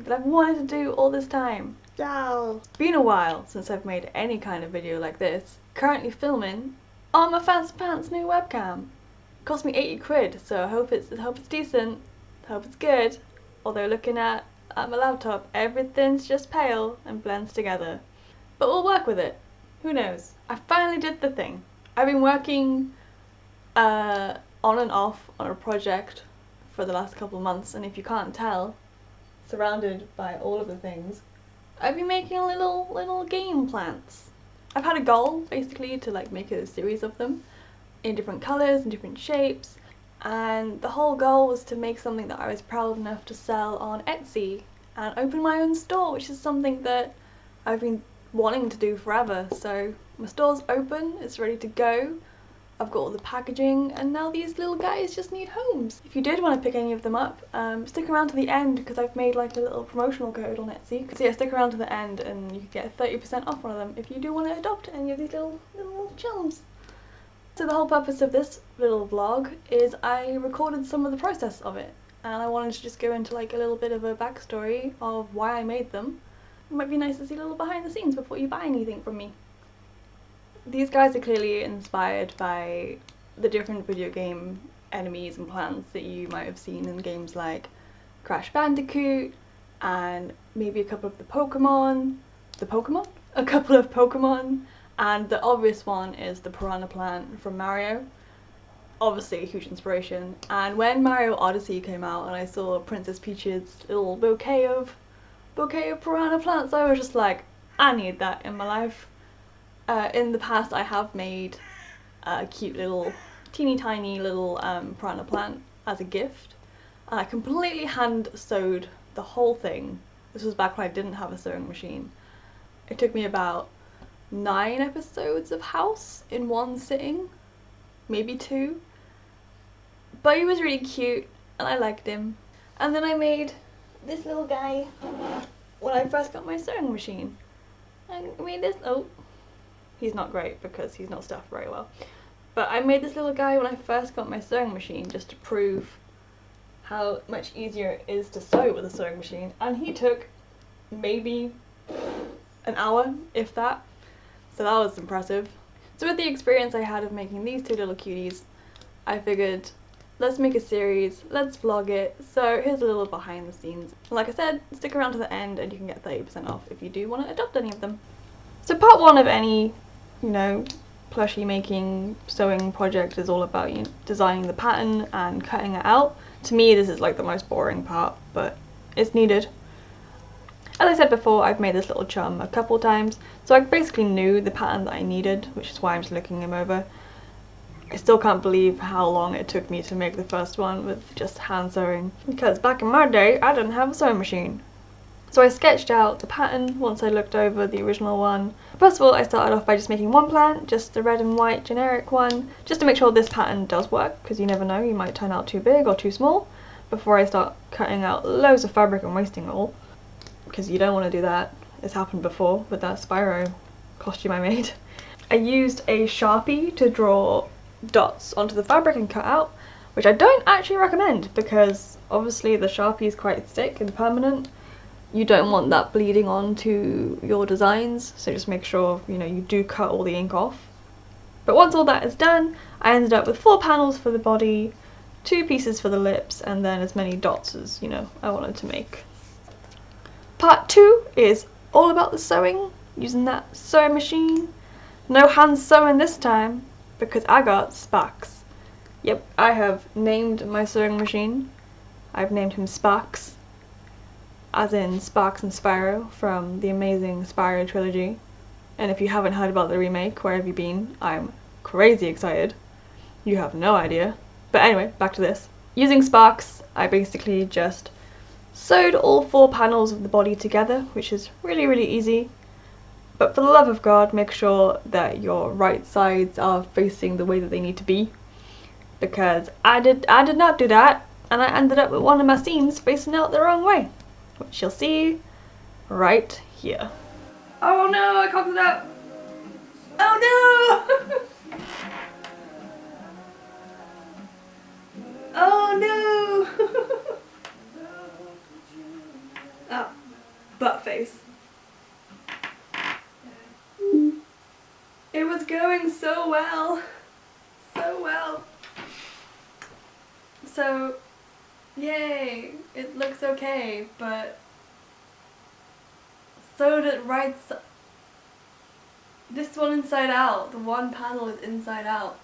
That I've wanted to do all this time. No. It's been a while since I've made any kind of video like this. Currently filming on my fancy pants new webcam. It cost me 80 quid, so I hope it's decent. I hope it's good. Although looking at my laptop, everything's just pale and blends together. But we'll work with it. Who knows? I finally did the thing. I've been working on and off on a project for the last couple of months, and if you can't tell, surrounded by all of the things, I've been making little game plants. I've had a goal basically to like make a series of them in different colours and different shapes, and the whole goal was to make something that I was proud enough to sell on Etsy and open my own store, which is something that I've been wanting to do forever. So my store's open, it's ready to go. I've got all the packaging, and now these little guys just need homes. If you did want to pick any of them up, stick around to the end because I've made like a little promotional code on Etsy. So yeah, stick around to the end and you can get 30% off one of them if you do want to adopt any of these little chums. So the whole purpose of this little vlog is I recorded some of the process of it, and I wanted to just go into like a little bit of a backstory of why I made them. It might be nice to see a little behind the scenes before you buy anything from me. These guys are clearly inspired by the different video game enemies and plants that you might have seen in games like Crash Bandicoot, and maybe a couple of the Pokemon, and the obvious one is the piranha plant from Mario. Obviously a huge inspiration. And when Mario Odyssey came out and I saw Princess Peach's little bouquet of piranha plants, I was just like, I need that in my life. In the past I have made a cute little, teeny tiny little piranha plant as a gift, and I completely hand sewed the whole thing. This was back when I didn't have a sewing machine. It took me about 9 episodes of House in one sitting, maybe 2, but he was really cute and I liked him. And then I made this little guy when I first got my sewing machine. I made this, oh, he's not great because he's not stuffed very well. But I made this little guy when I first got my sewing machine just to prove how much easier it is to sew with a sewing machine, and he took maybe an hour, if that. So that was impressive. So with the experience I had of making these 2 little cuties, I figured let's make a series, let's vlog it. So here's a little behind the scenes. And like I said, stick around to the end and you can get 30% off if you do want to adopt any of them. So part 1 of any, you know, plushie making sewing project is all about, you know, designing the pattern and cutting it out. To me this is like the most boring part, but it's needed. As I said before, I've made this little chum a couple times, so I basically knew the pattern that I needed, which is why I'm just looking him over. I still can't believe how long it took me to make the first one with just hand sewing, because back in my day I didn't have a sewing machine. So I sketched out the pattern once I looked over the original one. First of all, I started off by just making one plant, just a red and white generic one, just to make sure this pattern does work, because you never know, you might turn out too big or too small, before I start cutting out loads of fabric and wasting it all. Because you don't want to do that. It's happened before with that Spyro costume I made. I used a Sharpie to draw dots onto the fabric and cut out, which I don't actually recommend because obviously the Sharpie is quite thick and permanent. You don't want that bleeding onto your designs, so just make sure, you know, you do cut all the ink off. But once all that is done, I ended up with 4 panels for the body, 2 pieces for the lips, and then as many dots as, you know, I wanted to make. Part 2 is all about the sewing, using that sewing machine. No hand sewing this time, because I got Sparks. Yep, I have named my sewing machine. I've named him Sparks, as in Sparks and Spyro from the amazing Spyro trilogy. And if you haven't heard about the remake, where have you been? I'm crazy excited. You have no idea. But anyway, back to this. Using sparks, I basically just sewed all 4 panels of the body together, which is really, really easy. But for the love of God, make sure that your right sides are facing the way that they need to be, because I did not do that, and I ended up with one of my seams facing out the wrong way, which you'll see right here. Oh no, I cocked it up! Oh no! Oh no! Oh, butt face. It was going so well. So well. So, yay, it looks okay, but so did right side. This one inside out. The one panel is inside out.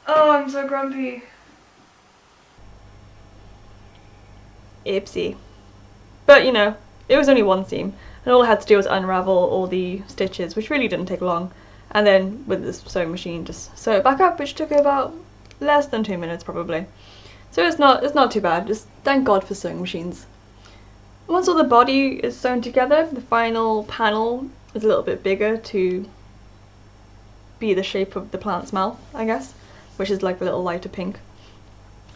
Oh, I'm so grumpy. Oopsie. But you know, it was only one seam, and all I had to do was unravel all the stitches, which really didn't take long, and then with this sewing machine just sew it back up, which took about less than 2 minutes probably. So it's not too bad. Just thank God for sewing machines. Once all the body is sewn together, the final panel is a little bit bigger to be the shape of the plant's mouth, I guess, which is like a little lighter pink.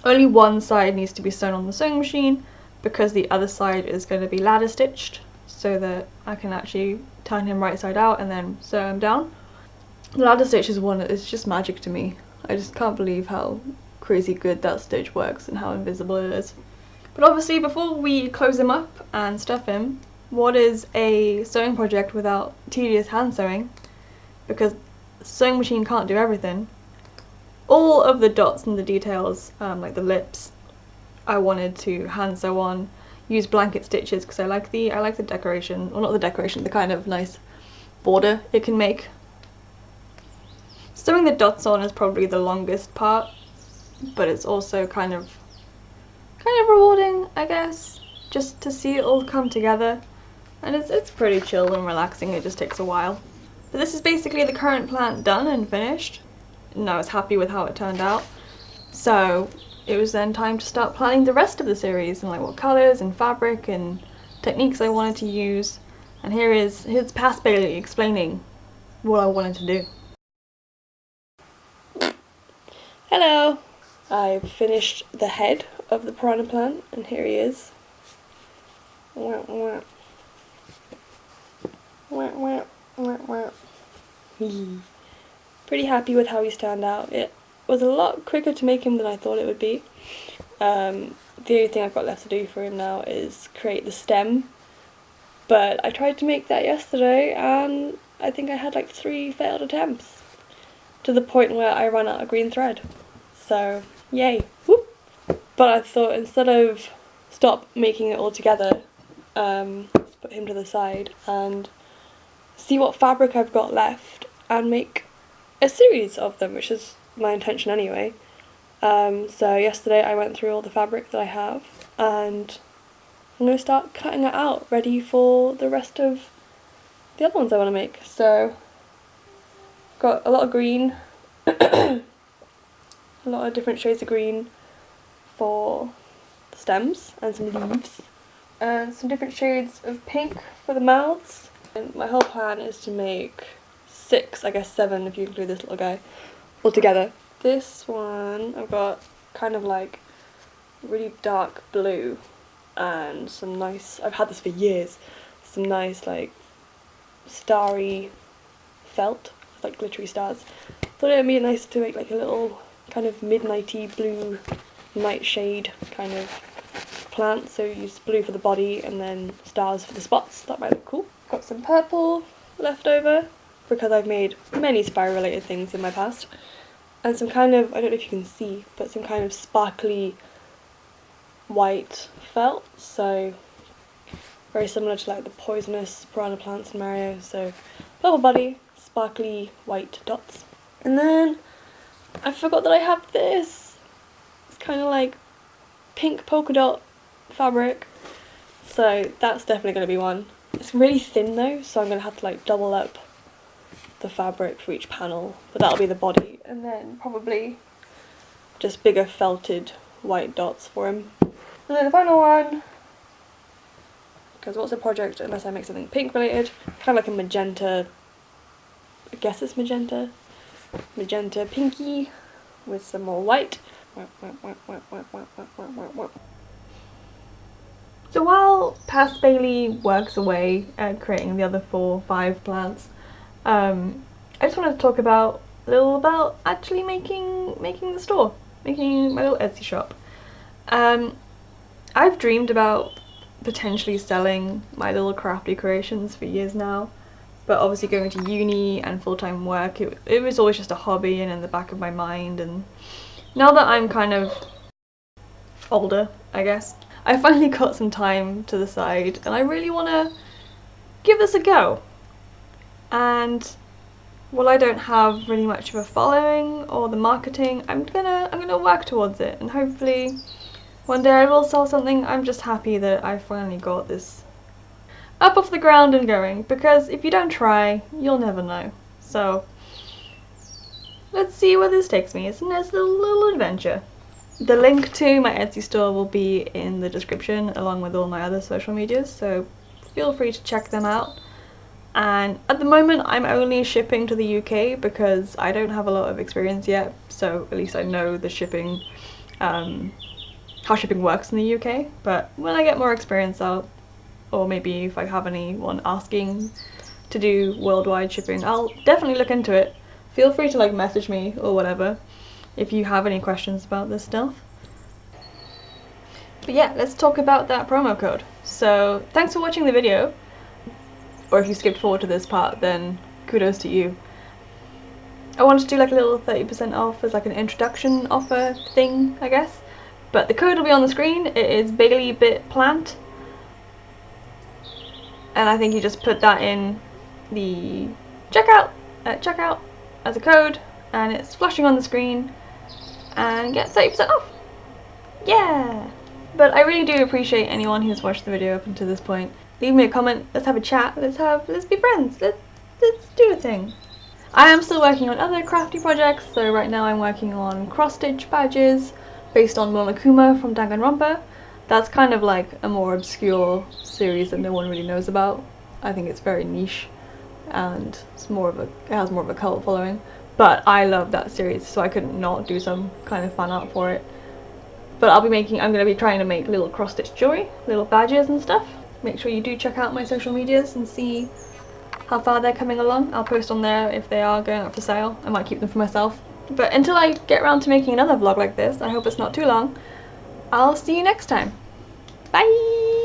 Only one side needs to be sewn on the sewing machine, because the other side is going to be ladder stitched, so that I can actually turn him right side out and then sew him down. The ladder stitch is one that is just magic to me. I just can't believe how crazy good that stitch works and how invisible it is. But obviously, before we close him up and stuff him, what is a sewing project without tedious hand sewing? Because the sewing machine can't do everything. All of the dots and the details, like the lips, I wanted to hand sew on, use blanket stitches because I like the decoration, well not the decoration, the kind of nice border it can make. Sewing the dots on is probably the longest part, but it's also kind of rewarding, I guess, just to see it all come together, and it's pretty chill and relaxing. It just takes a while. But this is basically the current plant done and finished, and I was happy with how it turned out. So it was then time to start planning the rest of the series and like what colours and fabric and techniques I wanted to use. And here's past Bailey explaining what I wanted to do. Hello! I've finished the head of the piranha plant, and here he is. Wah, wah. Wah, wah, wah, wah. Pretty happy with how he's turned out. It was a lot quicker to make him than I thought it would be. The only thing I've got left to do for him now is create the stem, but I tried to make that yesterday and I think I had like 3 failed attempts, to the point where I ran out of green thread. So yay, whoop. But I thought instead of stop making it all together, put him to the side and see what fabric I've got left and make a series of them, which is my intention anyway. So yesterday I went through all the fabric that I have, and I'm going to start cutting it out, ready for the rest of the other ones I want to make. So got a lot of green, a lot of different shades of green for the stems and some leaves, and some different shades of pink for the mouths. And my whole plan is to make 6, I guess 7 if you include this little guy, all together. This one I've got kind of like really dark blue and some nice, I've had this for years, some nice like starry felt, like glittery stars. Thought it would be nice to make like a little kind of midnighty blue nightshade kind of plant, so use blue for the body and then stars for the spots. That might look cool. Got some purple left over because I've made many spiral related things in my past, and some kind of, I don't know if you can see, but some kind of sparkly white felt, so very similar to like the poisonous piranha plants in Mario. So purple body, sparkly white dots. And then I forgot that I have this. It's kind of like pink polka dot fabric, so that's definitely going to be one. It's really thin though, so I'm going to have to like double up the fabric for each panel, but that'll be the body. And then probably just bigger felted white dots for him. And then the final one, because what's a project unless I make something pink related? Kind of like a magenta, I guess it's magenta pinky with some more white. So while Past Bailey works away at creating the other 4-5 plants, I just wanted to talk a little about actually making the store, making my little Etsy shop. I've dreamed about potentially selling my little crafty creations for years now, but obviously going to uni and full-time work, it was always just a hobby and in the back of my mind. And now that I'm kind of older, I guess, I finally got some time to the side and I really want to give this a go. And while I don't have really much of a following or the marketing, I'm gonna work towards it, and hopefully one day I will sell something. I'm just happy that I finally got this up off the ground and going, because if you don't try, you'll never know. So let's see where this takes me. It's a nice little adventure. The link to my Etsy store will be in the description along with all my other social medias, so feel free to check them out. And at the moment I'm only shipping to the UK because I don't have a lot of experience yet, so at least I know the shipping, how shipping works in the UK. But when I get more experience out, or maybe if I have anyone asking to do worldwide shipping, I'll definitely look into it. Feel free to like message me or whatever if you have any questions about this stuff. But yeah, let's talk about that promo code. So thanks for watching the video, or if you skipped forward to this part, then kudos to you. I wanted to do like a little 30% off as like an introduction offer thing, I guess. But the code will be on the screen. It is BaileyBitPlant. And I think you just put that in the checkout as a code, and it's flashing on the screen, and get 30% off. Yeah! But I really do appreciate anyone who's watched the video up until this point. Leave me a comment, let's have a chat, let's be friends, let's do a thing. I am still working on other crafty projects, so right now I'm working on cross-stitch badges based on Monokuma from Danganronpa. That's kind of like a more obscure series that no one really knows about. I think it's very niche and it has more of a cult following. But I love that series, so I couldn't not do some kind of fan art for it. But I'm going to be trying to make little cross-stitch jewelry, little badges and stuff. Make sure you do check out my social medias and see how far they're coming along. I'll post on there if they are going up for sale. I might keep them for myself. But until I get around to making another vlog like this, I hope it's not too long, I'll see you next time. Bye!